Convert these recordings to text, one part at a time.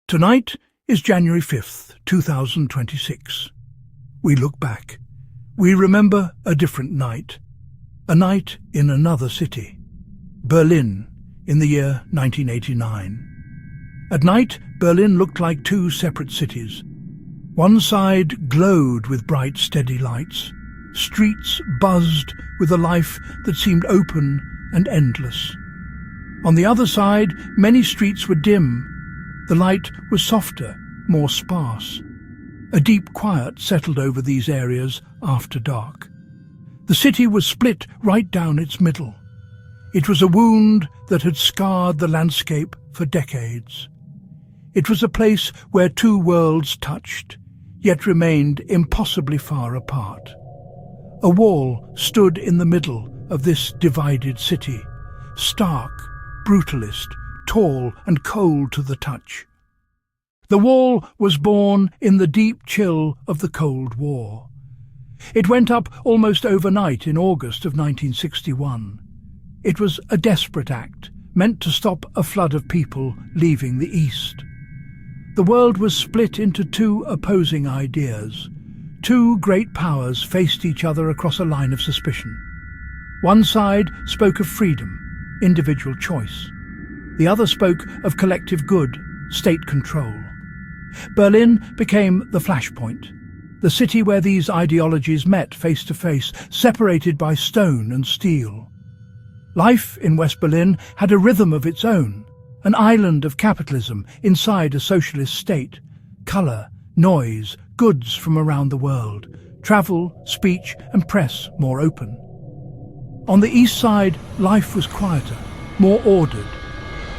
Tonight is January 5th, 2026. We look back. We remember a different night. A night in another city. Berlin, in the year 1989. At night, Berlin looked like two separate cities. One side glowed with bright, steady lights. Streets buzzed with a life that seemed open and endless. On the other side, many streets were dim. The light was softer, more sparse. A deep quiet settled over these areas after dark. The city was split right down its middle. It was a wound that had scarred the landscape for decades. It was a place where two worlds touched, yet remained impossibly far apart. A wall stood in the middle of this divided city, stark, brutalist, tall and cold to the touch. The wall was born in the deep chill of the Cold War. It went up almost overnight in August of 1961. It was a desperate act, meant to stop a flood of people leaving the East. The world was split into two opposing ideas. Two great powers faced each other across a line of suspicion. One side spoke of freedom, individual choice. The other spoke of collective good, state control. Berlin became the flashpoint, the city where these ideologies met face to face, separated by stone and steel. Life in West Berlin had a rhythm of its own, an island of capitalism inside a socialist state. Colour, noise, goods from around the world, travel, speech and press more open. On the east side, life was quieter, more ordered.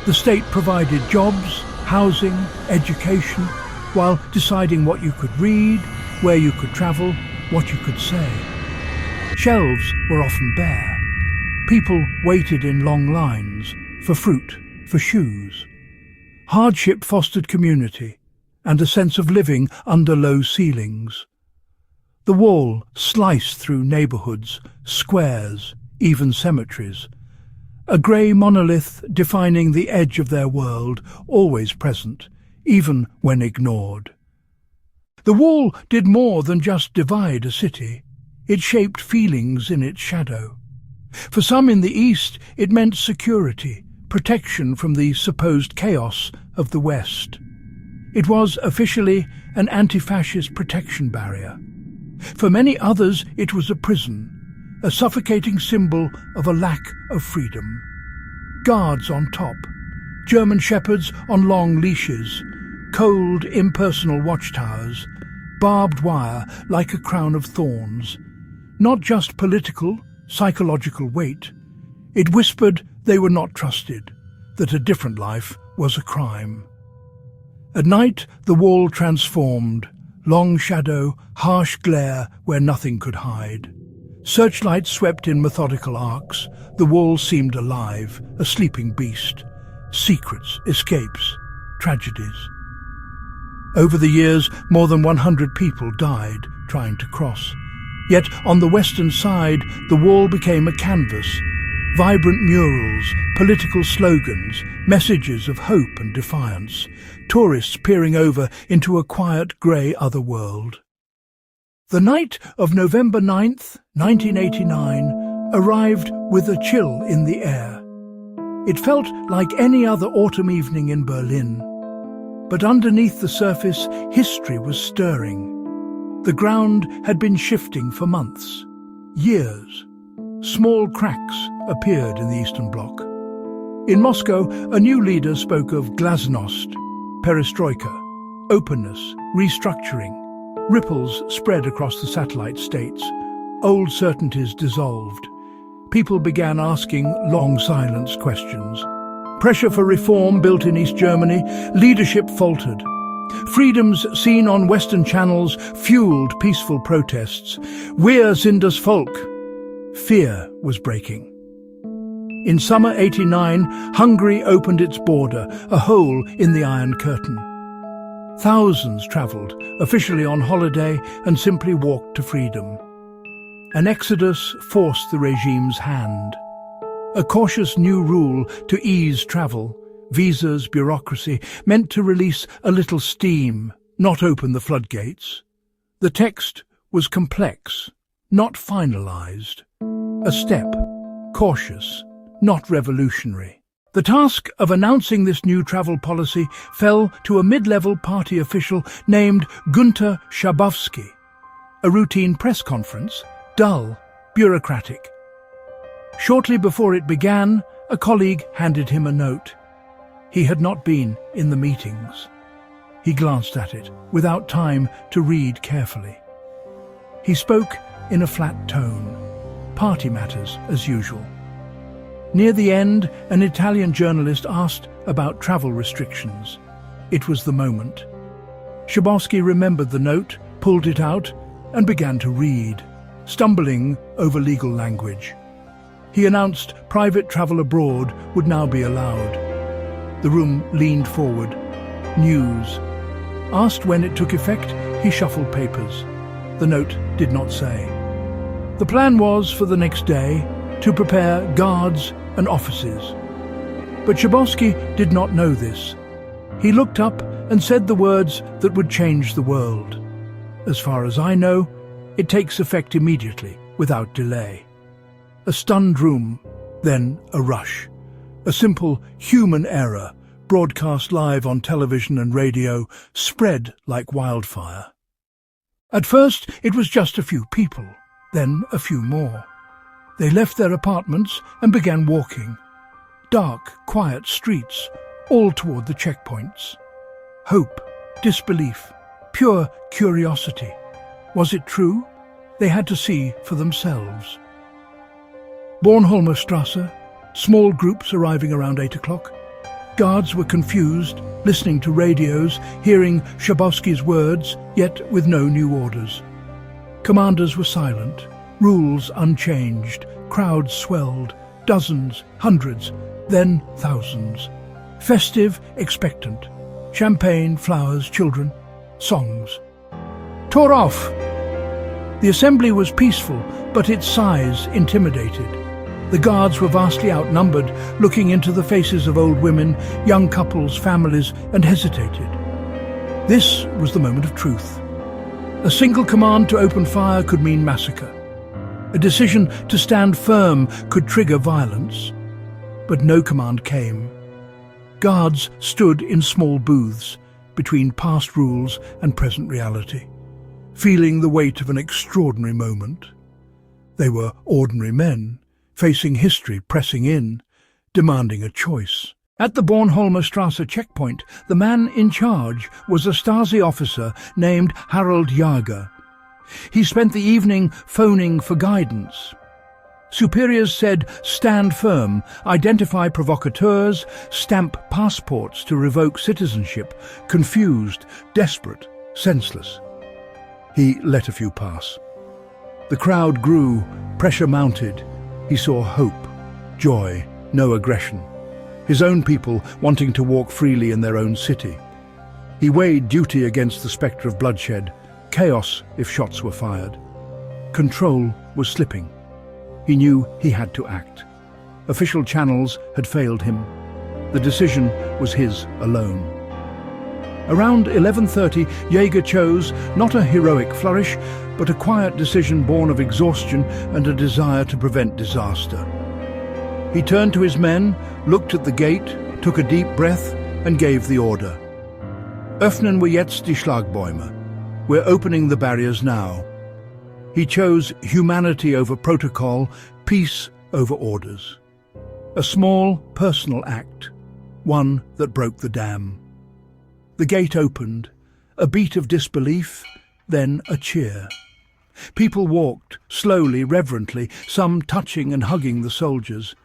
The state provided jobs, housing, education, while deciding what you could read, where you could travel, what you could say. Shelves were often bare. People waited in long lines for fruit, for shoes. Hardship fostered community and a sense of living under low ceilings. The wall sliced through neighbourhoods, squares, even cemeteries. A grey monolith defining the edge of their world, always present, even when ignored. The wall did more than just divide a city. It shaped feelings in its shadow. For some in the East, it meant security, protection from the supposed chaos of the West. It was officially an anti-fascist protection barrier. For many others, it was a prison, a suffocating symbol of a lack of freedom. Guards on top, German shepherds on long leashes, cold, impersonal watchtowers, barbed wire like a crown of thorns. Not just political, psychological weight. It whispered they were not trusted, that a different life was a crime. At night, the wall transformed, long shadow, harsh glare where nothing could hide. Searchlights swept in methodical arcs. The wall seemed alive, a sleeping beast. Secrets, escapes, tragedies. Over the years, more than 100 people died trying to cross. Yet on the western side, the wall became a canvas. Vibrant murals, political slogans, messages of hope and defiance. Tourists peering over into a quiet grey otherworld. The night of November 9th, 1989, arrived with a chill in the air. It felt like any other autumn evening in Berlin. But underneath the surface, history was stirring. The ground had been shifting for months, years. Small cracks appeared in the Eastern Bloc. In Moscow, a new leader spoke of glasnost, perestroika, openness, restructuring. Ripples spread across the satellite states. Old certainties dissolved. People began asking long-silenced questions. Pressure for reform built in East Germany. Leadership faltered. Freedoms seen on Western channels fueled peaceful protests. Wir sind das Volk. Fear was breaking. In summer '89, Hungary opened its border, a hole in the Iron Curtain. Thousands travelled, officially on holiday, and simply walked to freedom. An exodus forced the regime's hand. A cautious new rule to ease travel, visas, bureaucracy, meant to release a little steam, not open the floodgates. The text was complex, not finalized. A step, cautious, not revolutionary. The task of announcing this new travel policy fell to a mid-level party official named Gunter Schabowski. A routine press conference, dull, bureaucratic. Shortly before it began, a colleague handed him a note. He had not been in the meetings. He glanced at it, without time to read carefully. He spoke in a flat tone. Party matters, as usual. Near the end, an Italian journalist asked about travel restrictions. It was the moment. Schabowski remembered the note, pulled it out, and began to read, stumbling over legal language. He announced private travel abroad would now be allowed. The room leaned forward. News. Asked when it took effect, he shuffled papers. The note did not say. The plan was, for the next day, to prepare guards and officers. But Schabowski did not know this. He looked up and said the words that would change the world. As far as I know, it takes effect immediately, without delay. A stunned room, then a rush. A simple human error, broadcast live on television and radio, spread like wildfire. At first, it was just a few people, then a few more. They left their apartments and began walking. Dark, quiet streets, all toward the checkpoints. Hope, disbelief, pure curiosity. Was it true? They had to see for themselves. Bornholmer Strasse, small groups arriving around 8 o'clock. Guards were confused, listening to radios, hearing Schabowski's words, yet with no new orders. Commanders were silent, rules unchanged, crowds swelled, dozens, hundreds, then thousands. Festive, expectant. Champagne, flowers, children, songs. Tore off! The assembly was peaceful, but its size intimidated. The guards were vastly outnumbered, looking into the faces of old women, young couples, families, and hesitated. This was the moment of truth. A single command to open fire could mean massacre. A decision to stand firm could trigger violence. But no command came. Guards stood in small booths, between past rules and present reality, feeling the weight of an extraordinary moment. They were ordinary men, facing history pressing in, demanding a choice. At the Bornholmer Strasse checkpoint, the man in charge was a Stasi officer named Harald Jager. He spent the evening phoning for guidance. Superiors said, stand firm, identify provocateurs, stamp passports to revoke citizenship, confused, desperate, senseless. He let a few pass. The crowd grew, pressure mounted. He saw hope, joy, no aggression. His own people wanting to walk freely in their own city. He weighed duty against the spectre of bloodshed, chaos if shots were fired. Control was slipping. He knew he had to act. Official channels had failed him. The decision was his alone. Around 11:30, Jaeger chose not a heroic flourish, but a quiet decision born of exhaustion and a desire to prevent disaster. He turned to his men, looked at the gate, took a deep breath, and gave the order. Öffnen wir jetzt die Schlagbäume. We're opening the barriers now. He chose humanity over protocol, peace over orders. A small, personal act, one that broke the dam. The gate opened, a beat of disbelief, then a cheer. People walked, slowly, reverently, some touching and hugging the soldiers.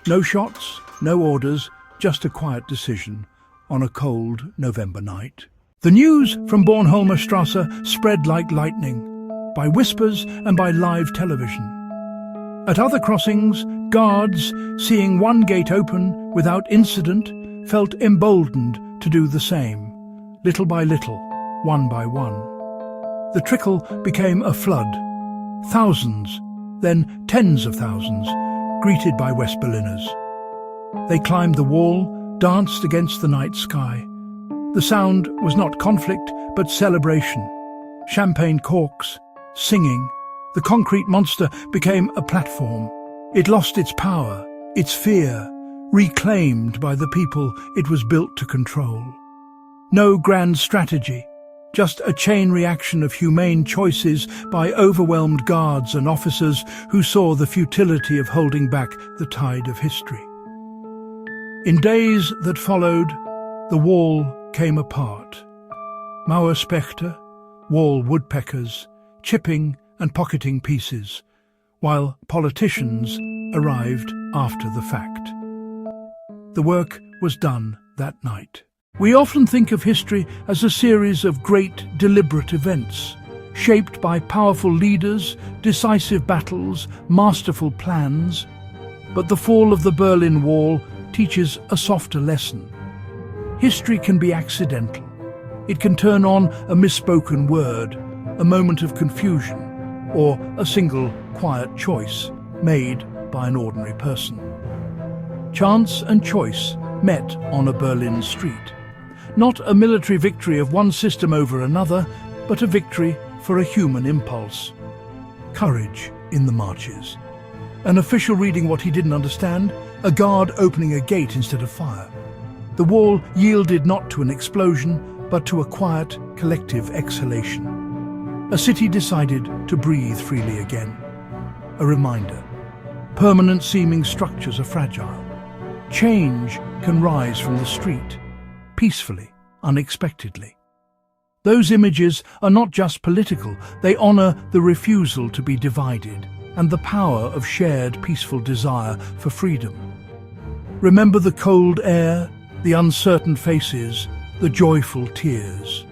No shots, no orders, just a quiet decision on a cold November night. The news from Bornholmer Strasse spread like lightning, by whispers and by live television. At other crossings, guards, seeing one gate open without incident, felt emboldened to do the same, little by little, one by one. The trickle became a flood. Thousands, then tens of thousands, greeted by West Berliners. They climbed the wall, danced against the night sky. The sound was not conflict, but celebration. Champagne corks, singing. The concrete monster became a platform. It lost its power, its fear, reclaimed by the people it was built to control. No grand strategy, just a chain reaction of humane choices by overwhelmed guards and officers who saw the futility of holding back the tide of history. In days that followed, the wall came apart. Mauerspechte, wall woodpeckers, chipping and pocketing pieces, while politicians arrived after the fact. The work was done that night. We often think of history as a series of great, deliberate events, shaped by powerful leaders, decisive battles, masterful plans. But the fall of the Berlin Wall teaches a softer lesson. History can be accidental. It can turn on a misspoken word, a moment of confusion, or a single quiet choice made by an ordinary person. Chance and choice met on a Berlin street. Not a military victory of one system over another, but a victory for a human impulse. Courage in the marches. An official reading what he didn't understand, a guard opening a gate instead of fire. The wall yielded not to an explosion, but to a quiet, collective exhalation. A city decided to breathe freely again. A reminder. Permanent-seeming structures are fragile. Change can rise from the street, peacefully, unexpectedly. Those images are not just political, they honor the refusal to be divided and the power of shared peaceful desire for freedom. Remember the cold air, the uncertain faces, the joyful tears.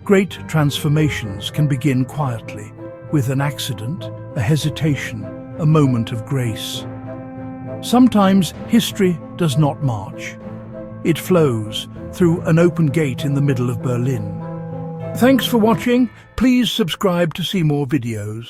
Great transformations can begin quietly, with an accident, a hesitation, a moment of grace. Sometimes history does not march. It flows through an open gate in the middle of Berlin. Thanks for watching. Please subscribe to see more videos.